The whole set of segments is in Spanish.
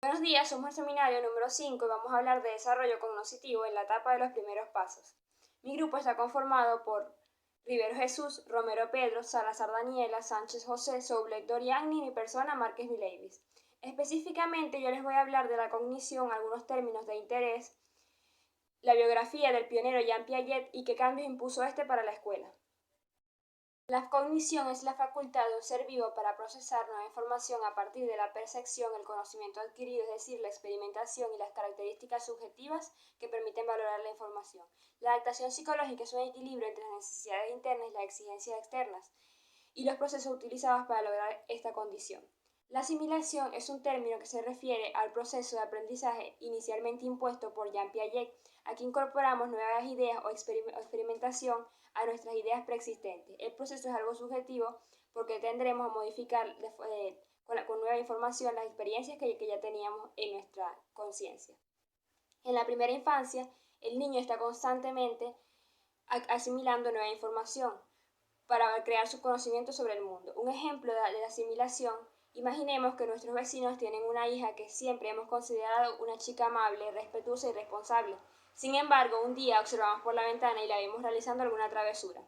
Buenos días, somos el seminario número 5 y vamos a hablar de desarrollo cognitivo en la etapa de los primeros pasos. Mi grupo está conformado por Rivero Jesús, Romero Pedro, Salazar Daniela, Sánchez José, Soublek Doriani y mi persona Márquez Vileivis. Específicamente yo les voy a hablar de la cognición, algunos términos de interés, la biografía del pionero Jean Piaget y qué cambios impuso este para la escuela. La cognición es la facultad de un ser vivo para procesar nueva información a partir de la percepción, el conocimiento adquirido, es decir, la experimentación y las características subjetivas que permiten valorar la información. La adaptación psicológica es un equilibrio entre las necesidades internas y las exigencias externas y los procesos utilizados para lograr esta condición. La asimilación es un término que se refiere al proceso de aprendizaje inicialmente impuesto por Jean Piaget. Aquí incorporamos nuevas ideas o experimentación a nuestras ideas preexistentes. El proceso es algo subjetivo porque tendremos a modificar con nueva información las experiencias que ya teníamos en nuestra conciencia. En la primera infancia, el niño está constantemente asimilando nueva información para crear su conocimiento sobre el mundo. Un ejemplo de la asimilación: imaginemos que nuestros vecinos tienen una hija que siempre hemos considerado una chica amable, respetuosa y responsable. Sin embargo, un día observamos por la ventana y la vimos realizando alguna travesura.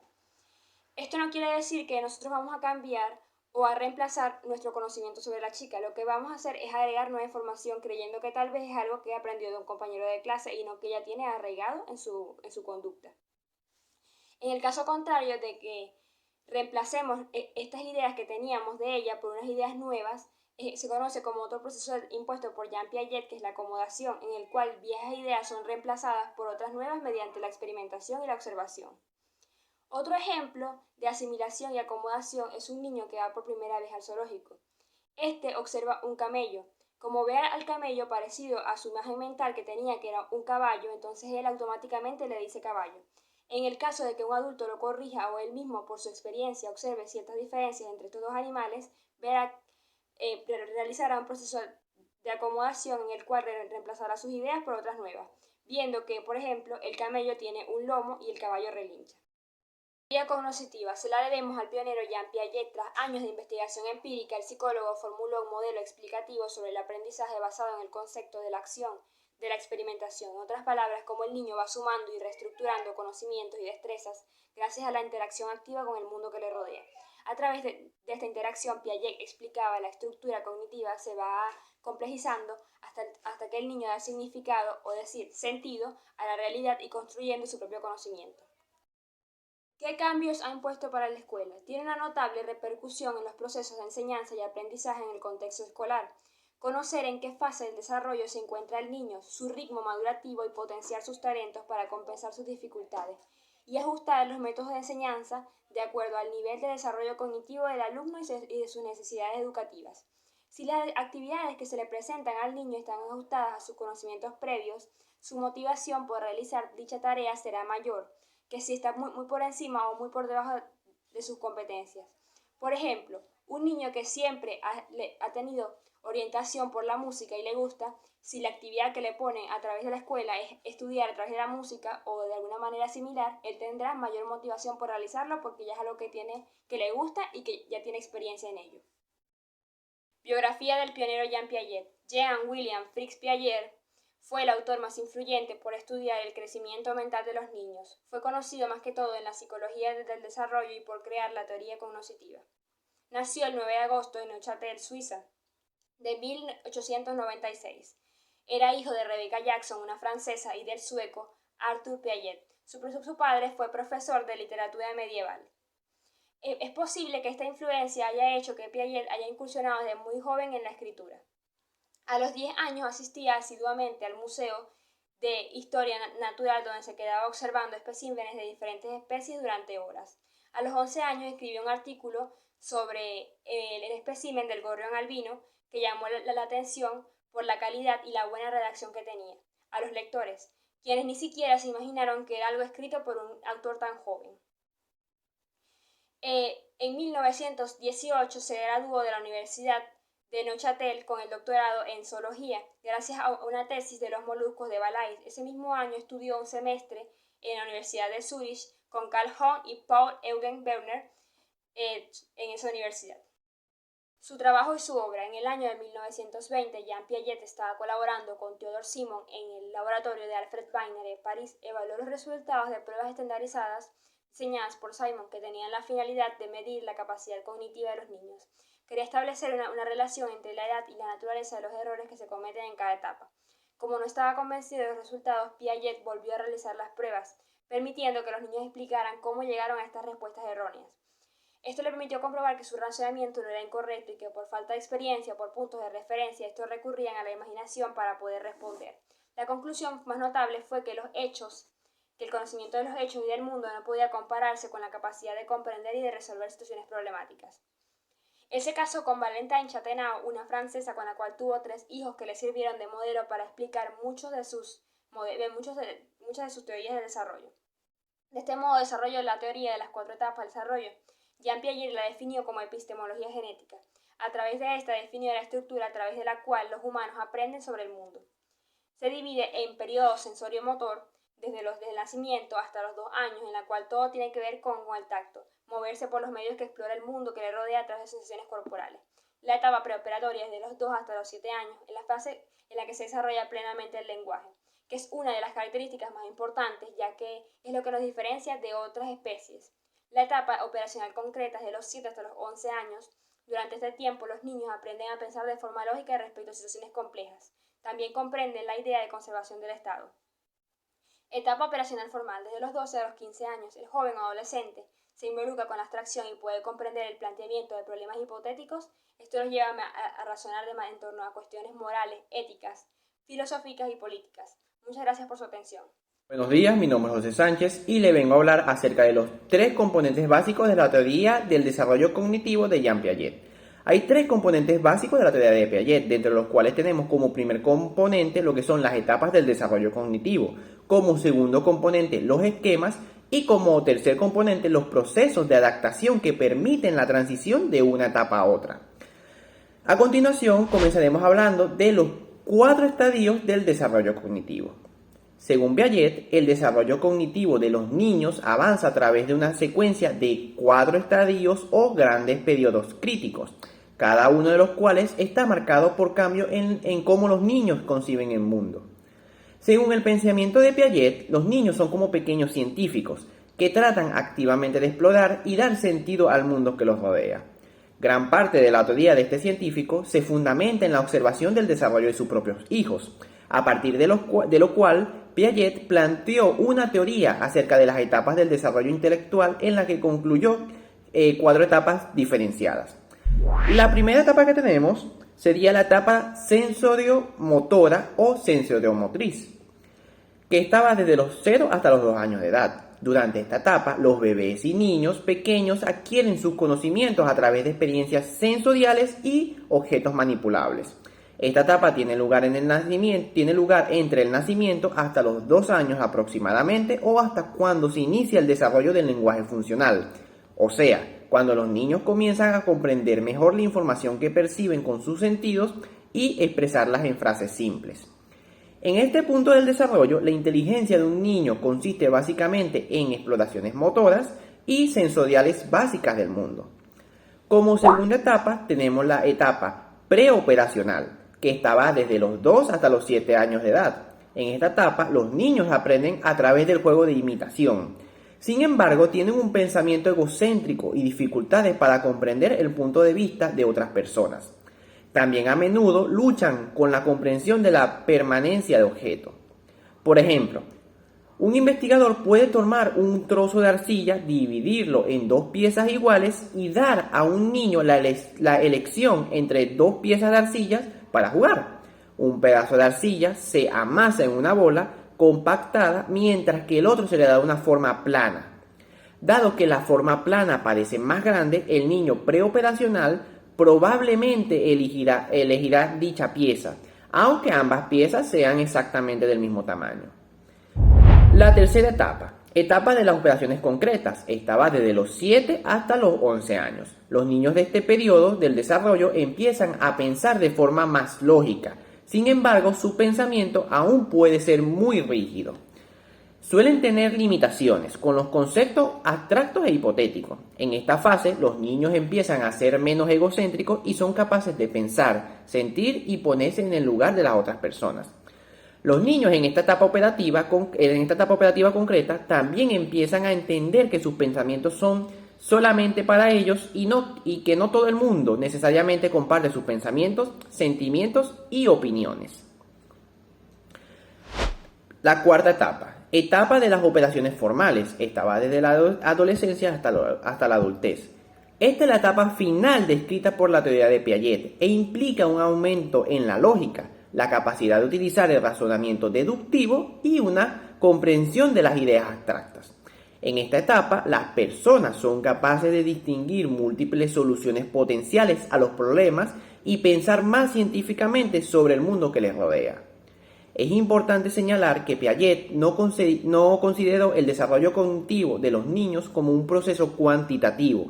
Esto no quiere decir que nosotros vamos a cambiar o a reemplazar nuestro conocimiento sobre la chica. Lo que vamos a hacer es agregar nueva información creyendo que tal vez es algo que aprendió de un compañero de clase y no que ella tiene arraigado en su conducta. En el caso contrario de que reemplacemos estas ideas que teníamos de ella por unas ideas nuevas, se conoce como otro proceso impuesto por Jean Piaget, que es la acomodación, en el cual viejas ideas son reemplazadas por otras nuevas mediante la experimentación y la observación. Otro ejemplo de asimilación y acomodación es un niño que va por primera vez al zoológico. Este observa un camello. Como ve al camello parecido a su imagen mental que tenía, que era un caballo, entonces él automáticamente le dice caballo. En el caso de que un adulto lo corrija o él mismo por su experiencia observe ciertas diferencias entre estos dos animales, realizará un proceso de acomodación en el cual reemplazará sus ideas por otras nuevas, viendo que, por ejemplo, el camello tiene un lomo y el caballo relincha. La teoría cognitiva se la debemos al pionero Jean Piaget. Tras años de investigación empírica, el psicólogo formuló un modelo explicativo sobre el aprendizaje basado en el concepto de la acción, de la experimentación. En otras palabras, cómo el niño va sumando y reestructurando conocimientos y destrezas gracias a la interacción activa con el mundo que le rodea. A través de esta interacción, Piaget explicaba la estructura cognitiva se va complejizando hasta que el niño da significado, o decir, sentido, a la realidad y construyendo su propio conocimiento. ¿Qué cambios ha impuesto para la escuela? Tiene una notable repercusión en los procesos de enseñanza y aprendizaje en el contexto escolar. Conocer en qué fase del desarrollo se encuentra el niño, su ritmo madurativo y potenciar sus talentos para compensar sus dificultades. Y ajustar los métodos de enseñanza de acuerdo al nivel de desarrollo cognitivo del alumno y de sus necesidades educativas. Si las actividades que se le presentan al niño están ajustadas a sus conocimientos previos, su motivación por realizar dicha tarea será mayor que si está muy por encima o muy por debajo de sus competencias. Por ejemplo, un niño que siempre ha tenido orientación por la música y le gusta, si la actividad que le ponen a través de la escuela es estudiar a través de la música o de alguna manera similar, él tendrá mayor motivación por realizarlo porque ya es algo que le gusta y que ya tiene experiencia en ello. Biografía del pionero Jean Piaget. Jean William Fritz Piaget fue el autor más influyente por estudiar el crecimiento mental de los niños. Fue conocido más que todo en la psicología del desarrollo y por crear la teoría cognitiva. Nació el 9 de agosto en Neuchâtel, Suiza, de 1896. Era hijo de Rebecca Jackson, una francesa, y del sueco Arthur Piaget. Su padre fue profesor de literatura medieval. Es posible que esta influencia haya hecho que Piaget haya incursionado desde muy joven en la escritura. A los 10 años asistía asiduamente al Museo de Historia Natural, donde se quedaba observando especímenes de diferentes especies durante horas. A los 11 años escribió un artículo sobre el espécimen del gorrión albino que llamó la atención por la calidad y la buena redacción que tenía a los lectores, quienes ni siquiera se imaginaron que era algo escrito por un autor tan joven. En 1918 se graduó de la Universidad de Neuchâtel con el doctorado en zoología, gracias a una tesis de los moluscos de Valais. Ese mismo año estudió un semestre en la Universidad de Zúrich con Carl Hahn y Paul Eugen Werner en esa universidad. Su trabajo y su obra. En el año de 1920, Jean Piaget estaba colaborando con Theodore Simon en el laboratorio de Alfred Wegener en París. Evaluó los resultados de pruebas estandarizadas diseñadas por Simon que tenían la finalidad de medir la capacidad cognitiva de los niños. Quería establecer una relación entre la edad y la naturaleza de los errores que se cometen en cada etapa. Como no estaba convencido de los resultados, Piaget volvió a realizar las pruebas, permitiendo que los niños explicaran cómo llegaron a estas respuestas erróneas. Esto le permitió comprobar que su razonamiento no era incorrecto y que por falta de experiencia o por puntos de referencia estos recurrían a la imaginación para poder responder. La conclusión más notable fue que el conocimiento de los hechos y del mundo no podía compararse con la capacidad de comprender y de resolver situaciones problemáticas. Él se casó con Valentine Chateau, una francesa con la cual tuvo 3 hijos que le sirvieron de modelo para explicar muchas de sus teorías del desarrollo. De este modo desarrolló la teoría de las 4 etapas del desarrollo. Jean Piaget la definió como epistemología genética. A través de esta definió la estructura a través de la cual los humanos aprenden sobre el mundo. Se divide en periodo sensorio-motor, desde el nacimiento hasta los 2 años, en la cual todo tiene que ver con el tacto, moverse por los medios que explora el mundo que le rodea a través de sensaciones corporales. La etapa preoperatoria es de los 2 hasta los 7 años, en la fase en la que se desarrolla plenamente el lenguaje, que es una de las características más importantes, ya que es lo que nos diferencia de otras especies. La etapa operacional concreta es de los 7 hasta los 11 años. Durante este tiempo, los niños aprenden a pensar de forma lógica respecto a situaciones complejas. También comprenden la idea de conservación del Estado. Etapa operacional formal. Desde los 12 a los 15 años, el joven o adolescente se involucra con la abstracción y puede comprender el planteamiento de problemas hipotéticos. Esto los lleva a razonar en torno a cuestiones morales, éticas, filosóficas y políticas. Muchas gracias por su atención. Buenos días, mi nombre es José Sánchez y le vengo a hablar acerca de los 3 componentes básicos de la teoría del desarrollo cognitivo de Jean Piaget. Hay 3 componentes básicos de la teoría de Piaget, dentro de los cuales tenemos como primer componente lo que son las etapas del desarrollo cognitivo, como segundo componente los esquemas y como tercer componente los procesos de adaptación que permiten la transición de una etapa a otra. A continuación comenzaremos hablando de los 4 estadios del desarrollo cognitivo. Según Piaget, el desarrollo cognitivo de los niños avanza a través de una secuencia de 4 estadios o grandes periodos críticos, cada uno de los cuales está marcado por cambios en cómo los niños conciben el mundo. Según el pensamiento de Piaget, los niños son como pequeños científicos que tratan activamente de explorar y dar sentido al mundo que los rodea. Gran parte de la teoría de este científico se fundamenta en la observación del desarrollo de sus propios hijos, a partir de lo cual Piaget planteó una teoría acerca de las etapas del desarrollo intelectual en la que concluyó 4 etapas diferenciadas. La primera etapa que tenemos sería la etapa sensoriomotora o sensoriomotriz, que estaba desde los 0 hasta los 2 años de edad. Durante esta etapa, los bebés y niños pequeños adquieren sus conocimientos a través de experiencias sensoriales y objetos manipulables. Esta etapa tiene lugar entre el nacimiento hasta los 2 años aproximadamente o hasta cuando se inicia el desarrollo del lenguaje funcional, o sea, cuando los niños comienzan a comprender mejor la información que perciben con sus sentidos y expresarlas en frases simples. En este punto del desarrollo, la inteligencia de un niño consiste básicamente en exploraciones motoras y sensoriales básicas del mundo. Como segunda etapa tenemos la etapa preoperacional, que estaba desde los 2 hasta los 7 años de edad. En esta etapa, los niños aprenden a través del juego de imitación. Sin embargo, tienen un pensamiento egocéntrico y dificultades para comprender el punto de vista de otras personas. También a menudo luchan con la comprensión de la permanencia de objetos. Por ejemplo, un investigador puede tomar un trozo de arcilla, dividirlo en 2 piezas iguales y dar a un niño la elección entre 2 piezas de arcilla para jugar. Un pedazo de arcilla se amasa en una bola compactada, mientras que el otro se le da una forma plana. Dado que la forma plana parece más grande, el niño preoperacional probablemente elegirá dicha pieza, aunque ambas piezas sean exactamente del mismo tamaño. La tercera etapa de las operaciones concretas, esta va desde los 7 hasta los 11 años. Los niños de este periodo del desarrollo empiezan a pensar de forma más lógica. Sin embargo, su pensamiento aún puede ser muy rígido. Suelen tener limitaciones con los conceptos abstractos e hipotéticos. En esta fase, los niños empiezan a ser menos egocéntricos y son capaces de pensar, sentir y ponerse en el lugar de las otras personas. Los niños en esta etapa operativa concreta también empiezan a entender que sus pensamientos son solamente para ellos y que no todo el mundo necesariamente comparte sus pensamientos, sentimientos y opiniones. La cuarta etapa de las operaciones formales. Esta va desde la adolescencia hasta la adultez. Esta es la etapa final descrita por la teoría de Piaget e implica un aumento en la lógica, la capacidad de utilizar el razonamiento deductivo y una comprensión de las ideas abstractas. En esta etapa, las personas son capaces de distinguir múltiples soluciones potenciales a los problemas y pensar más científicamente sobre el mundo que les rodea. Es importante señalar que Piaget no consideró el desarrollo cognitivo de los niños como un proceso cuantitativo,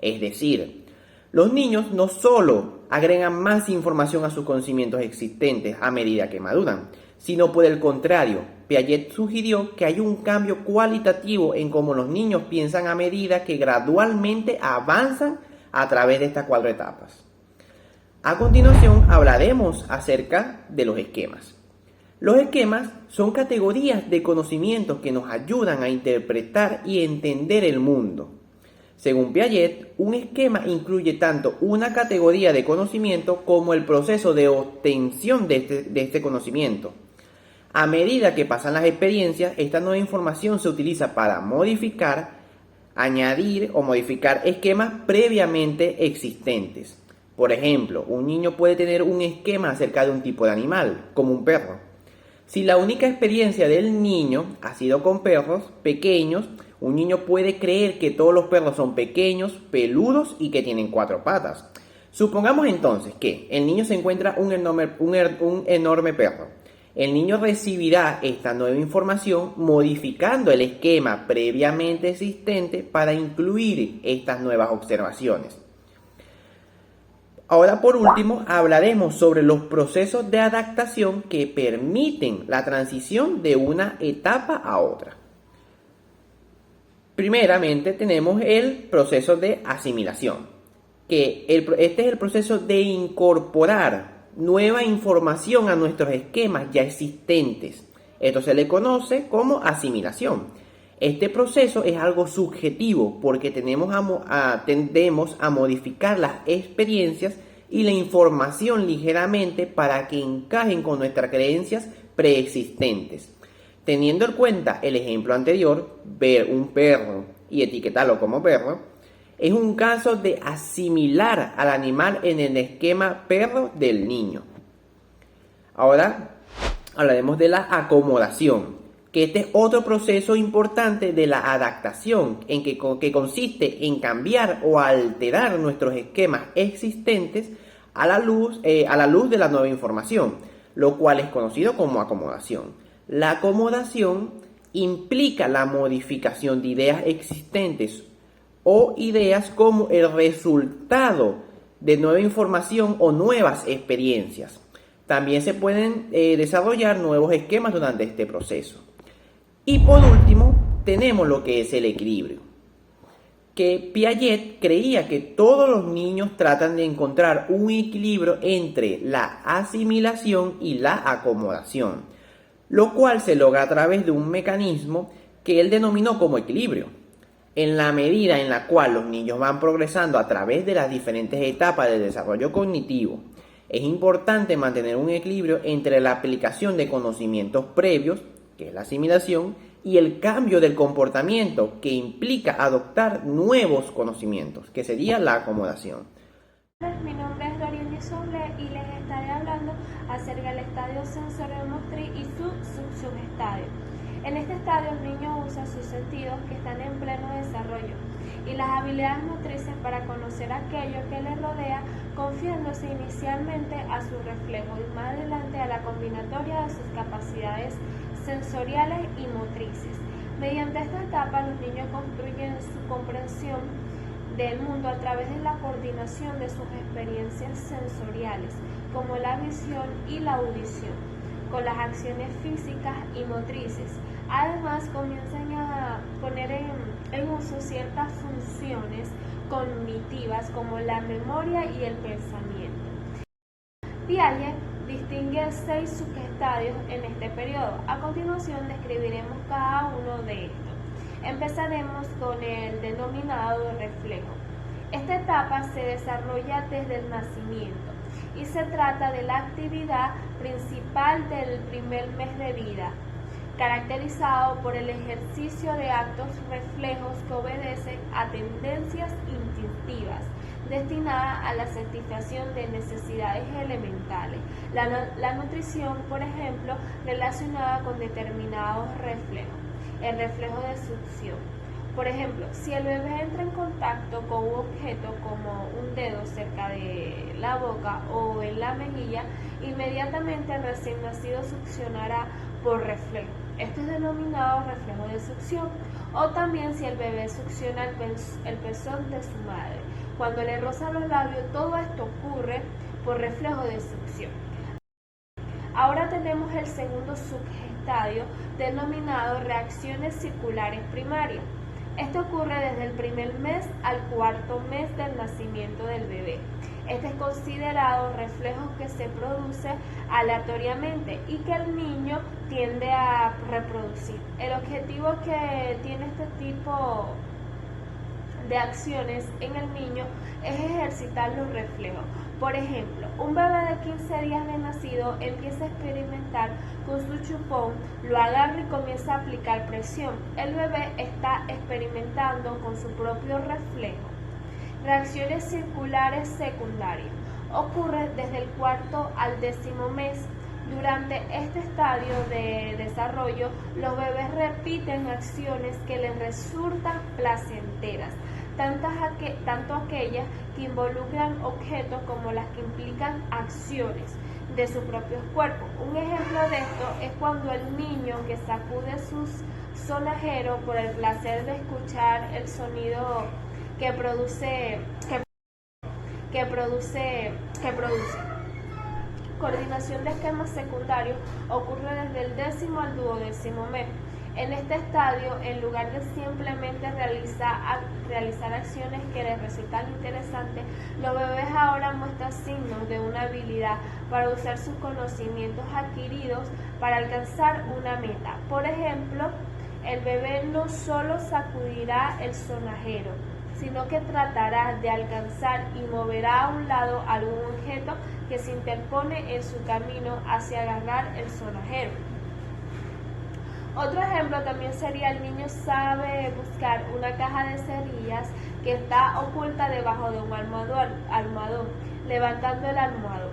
es decir, los niños no solo agregan más información a sus conocimientos existentes a medida que maduran, sino por el contrario, Piaget sugirió que hay un cambio cualitativo en cómo los niños piensan a medida que gradualmente avanzan a través de estas 4 etapas. A continuación hablaremos acerca de los esquemas. Los esquemas son categorías de conocimientos que nos ayudan a interpretar y entender el mundo. Según Piaget, un esquema incluye tanto una categoría de conocimiento como el proceso de obtención de este conocimiento. A medida que pasan las experiencias, esta nueva información se utiliza para modificar, añadir o modificar esquemas previamente existentes. Por ejemplo, un niño puede tener un esquema acerca de un tipo de animal, como un perro. Si la única experiencia del niño ha sido con perros pequeños, un niño puede creer que todos los perros son pequeños, peludos y que tienen 4 patas. Supongamos entonces que el niño se encuentra un enorme perro. El niño recibirá esta nueva información modificando el esquema previamente existente para incluir estas nuevas observaciones. Ahora, por último, hablaremos sobre los procesos de adaptación que permiten la transición de una etapa a otra. Primeramente tenemos el proceso de asimilación, que este es el proceso de incorporar nueva información a nuestros esquemas ya existentes. Esto se le conoce como asimilación. Este proceso es algo subjetivo porque tendemos a modificar las experiencias y la información ligeramente para que encajen con nuestras creencias preexistentes. Teniendo en cuenta el ejemplo anterior, ver un perro y etiquetarlo como perro, es un caso de asimilar al animal en el esquema perro del niño. Ahora hablaremos de la acomodación, que este es otro proceso importante de la adaptación, que consiste en cambiar o alterar nuestros esquemas existentes a la luz de la nueva información, lo cual es conocido como acomodación. La acomodación implica la modificación de ideas existentes o ideas como el resultado de nueva información o nuevas experiencias. También se pueden desarrollar nuevos esquemas durante este proceso. Y por último, tenemos lo que es el equilibrio, que Piaget creía que todos los niños tratan de encontrar un equilibrio entre la asimilación y la acomodación, lo cual se logra a través de un mecanismo que él denominó como equilibrio. En la medida en la cual los niños van progresando a través de las diferentes etapas del desarrollo cognitivo, es importante mantener un equilibrio entre la aplicación de conocimientos previos, que es la asimilación, y el cambio del comportamiento, que implica adoptar nuevos conocimientos, que sería la acomodación. Mi nombre es Dorian Soble y les estaré hablando acerca del estadio sensoriomotriz y su subestadio. En este estadio el niño usa sus sentidos que están en pleno desarrollo y las habilidades motrices para conocer aquello que le rodea, confiándose inicialmente a su reflejo y más adelante a la combinatoria de sus capacidades sensoriales y motrices. Mediante esta etapa los niños construyen su comprensión del mundo a través de la coordinación de sus experiencias sensoriales, como la visión y la audición, con las acciones físicas y motrices, Además, comienzan a poner en uso ciertas funciones cognitivas como la memoria y el pensamiento. Piaget distingue 6 subestadios en este periodo. A continuación describiremos cada uno de estos. Empezaremos con el denominado reflejo. Esta etapa se desarrolla desde el nacimiento y se trata de la actividad principal del primer mes de vida, caracterizado por el ejercicio de actos reflejos que obedecen a tendencias instintivas destinadas a la satisfacción de necesidades elementales. La nutrición, por ejemplo, relacionada con determinados reflejos. El reflejo de succión. Por ejemplo, si el bebé entra en contacto con un objeto como un dedo cerca de la boca o en la mejilla, inmediatamente el recién nacido succionará por reflejo. Esto es denominado reflejo de succión. O también si el bebé succiona el pezón de su madre. Cuando le rozan los labios, todo esto ocurre por reflejo de succión. Ahora tenemos el segundo subestadio denominado reacciones circulares primarias. Esto ocurre desde el primer mes al cuarto mes del nacimiento del bebé. Este es considerado reflejo que se produce aleatoriamente y que el niño tiende a reproducir. El objetivo que tiene este tipo de acciones en el niño es ejercitar los reflejos. Por ejemplo, un bebé de 15 días de nacido empieza a experimentar con su chupón, lo agarra y comienza a aplicar presión. El bebé está experimentando con su propio reflejo. Reacciones circulares secundarias. Ocurre desde el cuarto al 10º mes. Durante este estadio de desarrollo, los bebés repiten acciones que les resultan placenteras, tanto aquellas que involucran objetos como las que implican acciones de sus propios cuerpos. Un ejemplo de esto es cuando el niño que sacude su sonajero por el placer de escuchar el sonido que produce. Coordinación de esquemas secundarios ocurre desde el 10º al 12º mes. En este estadio, en lugar de simplemente realizar acciones que les resultan interesantes, los bebés ahora muestran signos de una habilidad para usar sus conocimientos adquiridos para alcanzar una meta. Por ejemplo, el bebé no solo sacudirá el sonajero, sino que tratará de alcanzar y moverá a un lado algún objeto que se interpone en su camino hacia agarrar el sonajero. Otro ejemplo también sería: el niño sabe buscar una caja de cerillas que está oculta debajo de un almohadón, levantando el almohadón.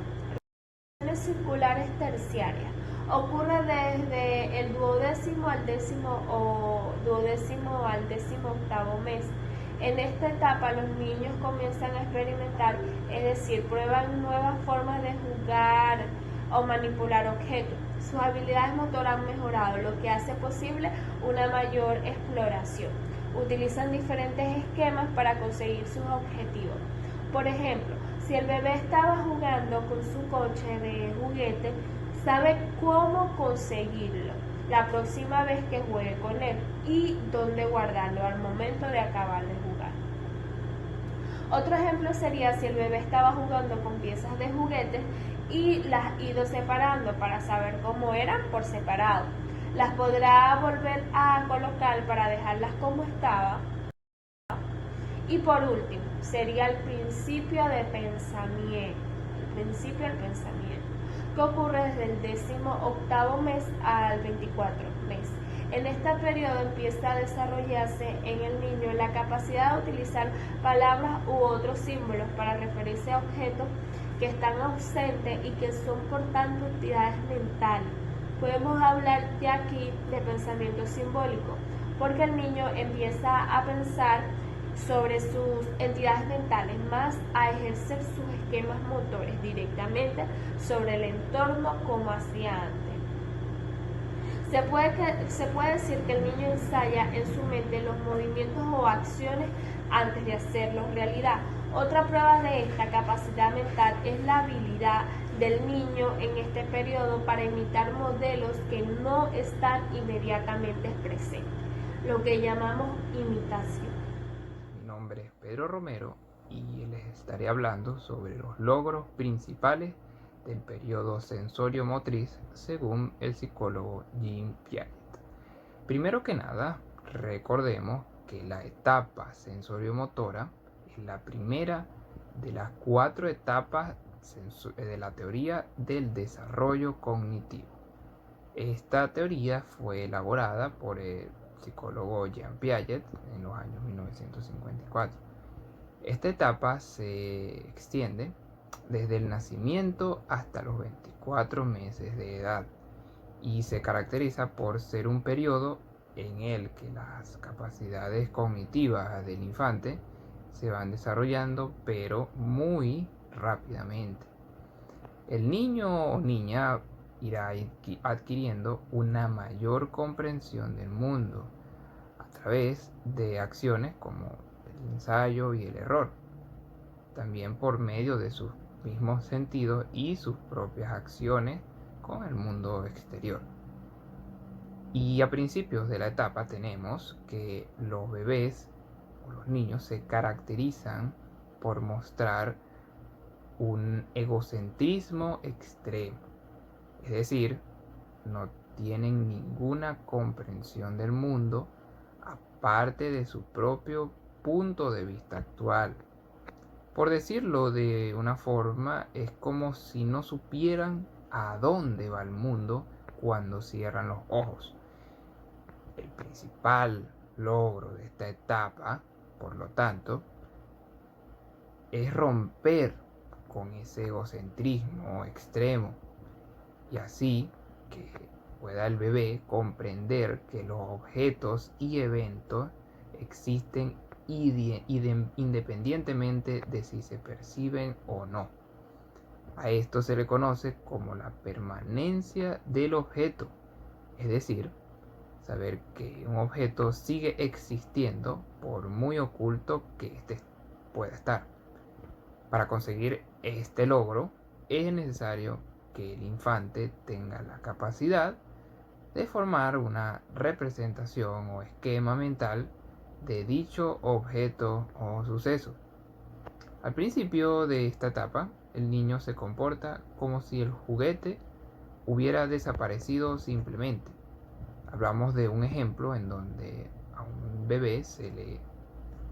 Reacciones circulares terciarias. Ocurre desde el 12º al 18º mes. En esta etapa los niños comienzan a experimentar, es decir, prueban nuevas formas de jugar o manipular objetos. Sus habilidades motoras han mejorado, lo que hace posible una mayor exploración. Utilizan diferentes esquemas para conseguir sus objetivos. Por ejemplo, si el bebé estaba jugando con su coche de juguete, sabe cómo conseguirlo la próxima vez que juegue con él y dónde guardarlo al momento de acabar de jugar. Otro ejemplo sería si el bebé estaba jugando con piezas de juguetes y las ha ido separando para saber cómo eran por separado. Las podrá volver a colocar para dejarlas como estaban. Y por último, sería el principio del pensamiento, que ocurre desde el 18º mes al 24 mes. En este periodo empieza a desarrollarse en el niño la capacidad de utilizar palabras u otros símbolos para referirse a objetos que están ausentes y que son por tanto entidades mentales. Podemos hablar de aquí de pensamiento simbólico, porque el niño empieza a pensar sobre sus entidades mentales, más a ejercer sus esquemas motores directamente sobre el entorno como hacía antes. Se puede decir que el niño ensaya en su mente los movimientos o acciones antes de hacerlos realidad. Otra prueba de esta capacidad mental es la habilidad del niño en este periodo para imitar modelos que no están inmediatamente presentes, lo que llamamos imitación. Mi nombre es Pedro Romero y les estaré hablando sobre los logros principales del periodo sensorio-motriz según el psicólogo Jean Piaget. Primero que nada, recordemos que la etapa sensorio-motora es la primera de las 4 etapas de la teoría del desarrollo cognitivo. Esta teoría fue elaborada por el psicólogo Jean Piaget en los años 1954. Esta etapa se extiende desde el nacimiento hasta los 24 meses de edad y se caracteriza por ser un periodo en el que las capacidades cognitivas del infante se van desarrollando, pero muy rápidamente. El niño o niña irá adquiriendo una mayor comprensión del mundo a través de acciones como el ensayo y el error, también por medio de sus mismos sentidos y sus propias acciones con el mundo exterior. Y a principios de la etapa tenemos que los bebés o los niños se caracterizan por mostrar un egocentrismo extremo, es decir, no tienen ninguna comprensión del mundo aparte de su propio punto de vista actual. Por decirlo de una forma, es como si no supieran a dónde va el mundo cuando cierran los ojos. El principal logro de esta etapa, por lo tanto, es romper con ese egocentrismo extremo y así que pueda el bebé comprender que los objetos y eventos existen independientemente de si se perciben o no. A esto se le conoce como la permanencia del objeto, es decir, saber que un objeto sigue existiendo por muy oculto que éste pueda estar. Para conseguir este logro es necesario que el infante tenga la capacidad de formar una representación o esquema mental de dicho objeto o suceso. Al principio de esta etapa, el niño se comporta como si el juguete hubiera desaparecido simplemente. Hablamos de un ejemplo en donde a un bebé se le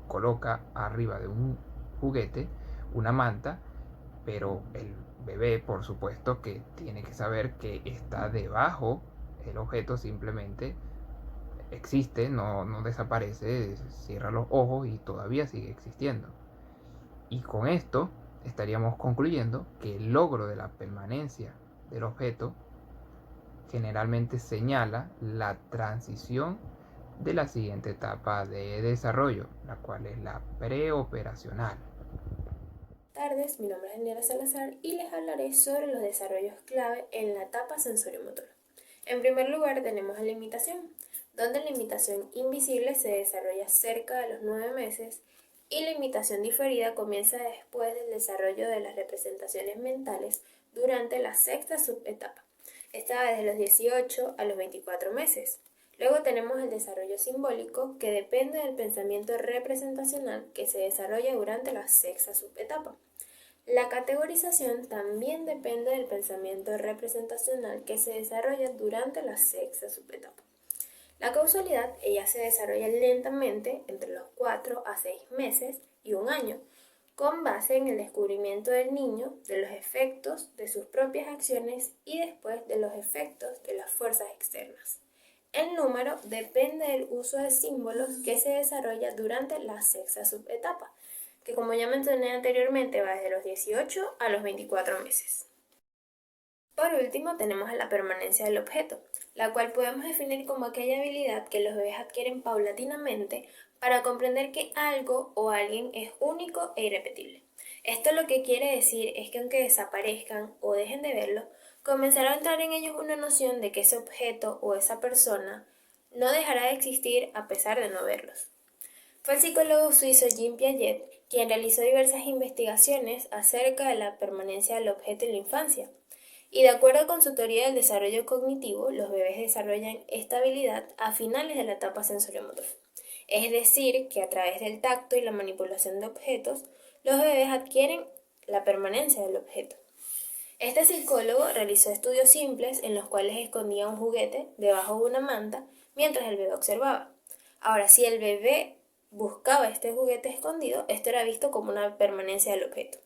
coloca arriba de un juguete una manta, pero el bebé, por supuesto, que tiene que saber que está debajo, el objeto simplemente existe, no desaparece, cierra los ojos y todavía sigue existiendo. Y con esto estaríamos concluyendo que el logro de la permanencia del objeto generalmente señala la transición de la siguiente etapa de desarrollo, la cual es la preoperacional. Buenas tardes, mi nombre es Daniela Salazar y les hablaré sobre los desarrollos clave en la etapa sensoriomotora. En primer lugar tenemos la imitación, donde la imitación invisible se desarrolla cerca de los 9 meses y la imitación diferida comienza después del desarrollo de las representaciones mentales durante la sexta subetapa. Esta va desde los 18 a los 24 meses. Luego tenemos el desarrollo simbólico, que depende del pensamiento representacional que se desarrolla durante la sexta subetapa. La categorización también depende del pensamiento representacional que se desarrolla durante la sexta subetapa. La causalidad, ella se desarrolla lentamente entre los 4 a 6 meses y un año, con base en el descubrimiento del niño de los efectos de sus propias acciones y después de los efectos de las fuerzas externas. El número depende del uso de símbolos que se desarrolla durante la sexta subetapa, que como ya mencioné anteriormente va desde los 18 a los 24 meses. Por último tenemos la permanencia del objeto, la cual podemos definir como aquella habilidad que los bebés adquieren paulatinamente para comprender que algo o alguien es único e irrepetible. Esto lo que quiere decir es que aunque desaparezcan o dejen de verlo, comenzará a entrar en ellos una noción de que ese objeto o esa persona no dejará de existir a pesar de no verlos. Fue el psicólogo suizo Jean Piaget quien realizó diversas investigaciones acerca de la permanencia del objeto en la infancia. Y de acuerdo con su teoría del desarrollo cognitivo, los bebés desarrollan esta habilidad a finales de la etapa sensoriomotor. Es decir, que a través del tacto y la manipulación de objetos, los bebés adquieren la permanencia del objeto. Este psicólogo realizó estudios simples en los cuales escondía un juguete debajo de una manta mientras el bebé observaba. Ahora, si el bebé buscaba este juguete escondido, esto era visto como una permanencia del objeto.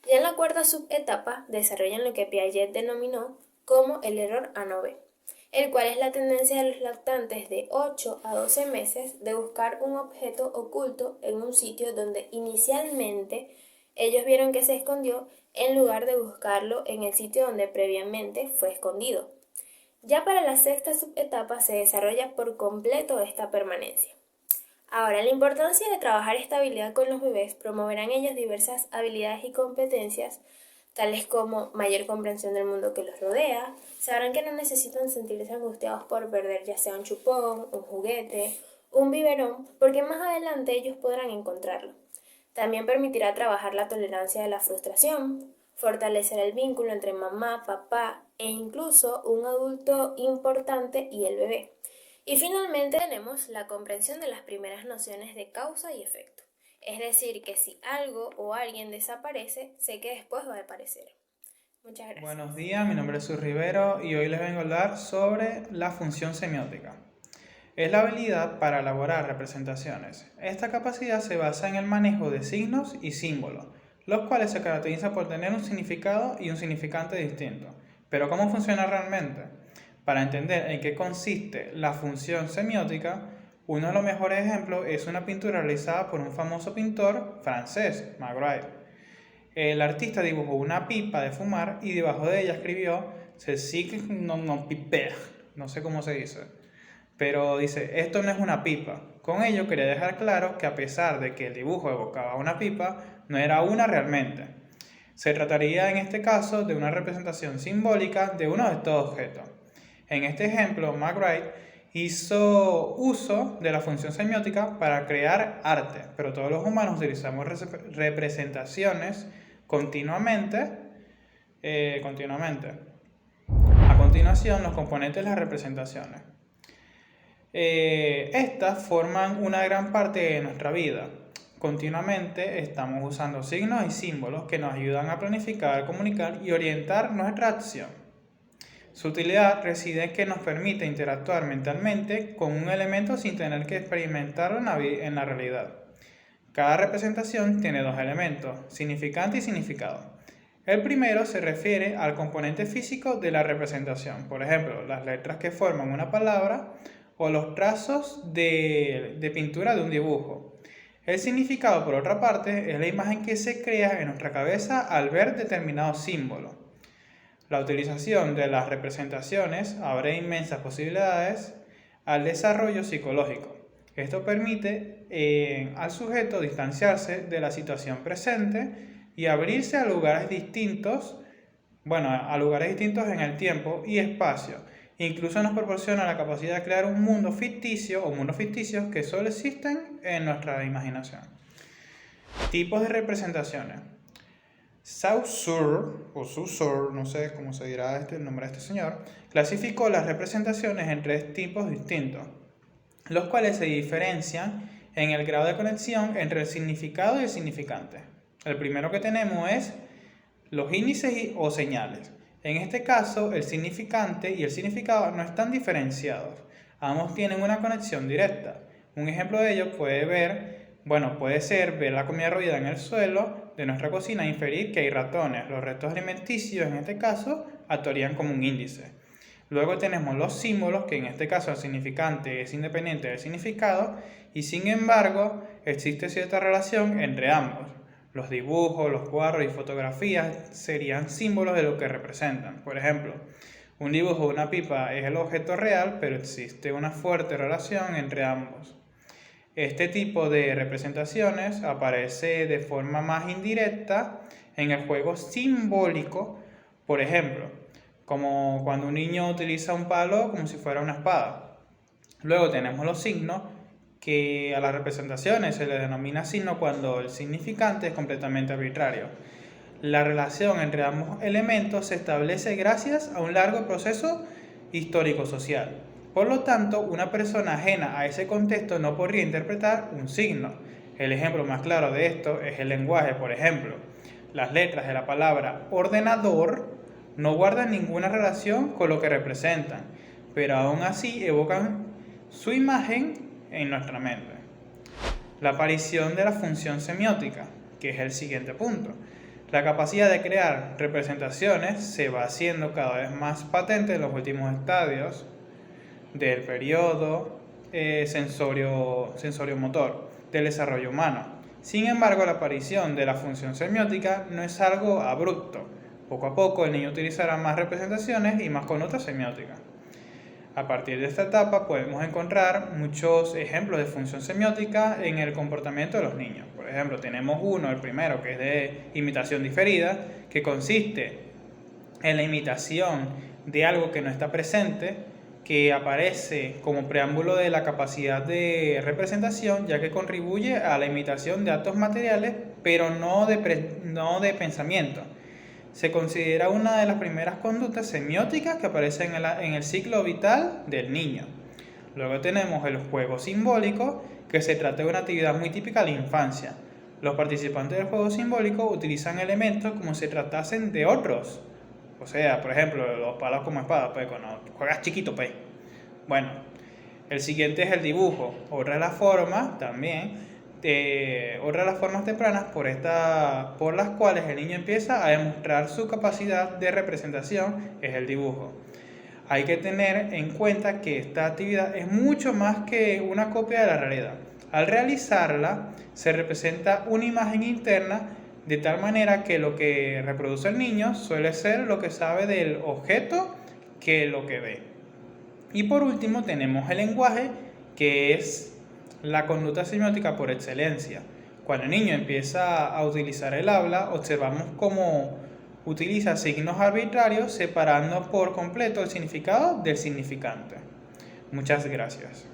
Ya en la cuarta subetapa desarrollan lo que Piaget denominó como el error A-no-B, el cual es la tendencia de los lactantes de 8 a 12 meses de buscar un objeto oculto en un sitio donde inicialmente ellos vieron que se escondió en lugar de buscarlo en el sitio donde previamente fue escondido. Ya para la sexta subetapa se desarrolla por completo esta permanencia. Ahora, la importancia de trabajar esta habilidad con los bebés promoverá en ellos diversas habilidades y competencias, tales como mayor comprensión del mundo que los rodea, sabrán que no necesitan sentirse angustiados por perder ya sea un chupón, un juguete, un biberón, porque más adelante ellos podrán encontrarlo. También permitirá trabajar la tolerancia de la frustración, fortalecer el vínculo entre mamá, papá e incluso un adulto importante y el bebé. Y finalmente tenemos la comprensión de las primeras nociones de causa y efecto. Es decir, que si algo o alguien desaparece, sé que después va a aparecer. Muchas gracias. Buenos días, mi nombre es Jesús Rivero y hoy les vengo a hablar sobre la función semiótica. Es la habilidad para elaborar representaciones. Esta capacidad se basa en el manejo de signos y símbolos, los cuales se caracterizan por tener un significado y un significante distinto. Pero ¿cómo funciona realmente? Para entender en qué consiste la función semiótica, uno de los mejores ejemplos es una pintura realizada por un famoso pintor francés, Magritte. El artista dibujó una pipa de fumar y debajo de ella escribió "Ceci non piper", no sé cómo se dice, pero dice "esto no es una pipa". Con ello quería dejar claro que a pesar de que el dibujo evocaba una pipa, no era una realmente. Se trataría en este caso de una representación simbólica de uno de estos objetos. En este ejemplo, Magritte hizo uso de la función semiótica para crear arte, pero todos los humanos utilizamos representaciones continuamente. A continuación, los componentes de las representaciones. Estas forman una gran parte de nuestra vida. Continuamente estamos usando signos y símbolos que nos ayudan a planificar, comunicar y orientar nuestra acción. Su utilidad reside en que nos permite interactuar mentalmente con un elemento sin tener que experimentarlo en la realidad. Cada representación tiene dos elementos, significante y significado. El primero se refiere al componente físico de la representación, por ejemplo, las letras que forman una palabra o los trazos de pintura de un dibujo. El significado, por otra parte, es la imagen que se crea en nuestra cabeza al ver determinado símbolo. La utilización de las representaciones abre inmensas posibilidades al desarrollo psicológico. Esto permite al sujeto distanciarse de la situación presente y abrirse a lugares distintos, en el tiempo y espacio. Incluso nos proporciona la capacidad de crear un mundo ficticio o mundos ficticios que solo existen en nuestra imaginación. Tipos de representaciones. Saussure, no sé cómo se dirá el nombre de este señor, clasificó las representaciones en tres tipos distintos, los cuales se diferencian en el grado de conexión entre el significado y el significante. El primero que tenemos es los índices o señales. En este caso, el significante y el significado no están diferenciados, ambos tienen una conexión directa. Un ejemplo de ello puede ser ver la comida roída en el suelo de nuestra cocina e inferir que hay ratones. Los restos alimenticios, en este caso, actuarían como un índice. Luego tenemos los símbolos, que en este caso el significante es independiente del significado, y sin embargo existe cierta relación entre ambos. Los dibujos, los cuadros y fotografías serían símbolos de lo que representan. Por ejemplo, un dibujo de una pipa es el objeto real, pero existe una fuerte relación entre ambos. Este tipo de representaciones aparece de forma más indirecta en el juego simbólico, por ejemplo, como cuando un niño utiliza un palo como si fuera una espada. Luego tenemos los signos, que a las representaciones se les denomina signo cuando el significante es completamente arbitrario. La relación entre ambos elementos se establece gracias a un largo proceso histórico-social. Por lo tanto, una persona ajena a ese contexto no podría interpretar un signo. El ejemplo más claro de esto es el lenguaje, por ejemplo. Las letras de la palabra ordenador no guardan ninguna relación con lo que representan, pero aún así evocan su imagen en nuestra mente. La aparición de la función semiótica, que es el siguiente punto. La capacidad de crear representaciones se va haciendo cada vez más patente en los últimos estadios del periodo sensorio-motor del desarrollo humano. Sin embargo, la aparición de la función semiótica no es algo abrupto. Poco a poco el niño utilizará más representaciones y más conductas semióticas. A partir de esta etapa podemos encontrar muchos ejemplos de función semiótica en el comportamiento de los niños. Por ejemplo, tenemos el primero, que es de imitación diferida, que consiste en la imitación de algo que no está presente, que aparece como preámbulo de la capacidad de representación, ya que contribuye a la imitación de actos materiales, pero no de pensamiento. Se considera una de las primeras conductas semióticas que aparecen en el ciclo vital del niño. Luego tenemos el juego simbólico, que se trata de una actividad muy típica de la infancia. Los participantes del juego simbólico utilizan elementos como si se tratasen de otros. O sea, por ejemplo, los palos como espadas, pues cuando juegas chiquito, pues. Bueno, el siguiente es el dibujo. Otra de las formas tempranas por las cuales el niño empieza a demostrar su capacidad de representación es el dibujo. Hay que tener en cuenta que esta actividad es mucho más que una copia de la realidad. Al realizarla, se representa una imagen interna de tal manera que lo que reproduce el niño suele ser lo que sabe del objeto que lo que ve. Y por último tenemos el lenguaje, que es la conducta semiótica por excelencia. Cuando el niño empieza a utilizar el habla, observamos cómo utiliza signos arbitrarios separando por completo el significado del significante. Muchas gracias.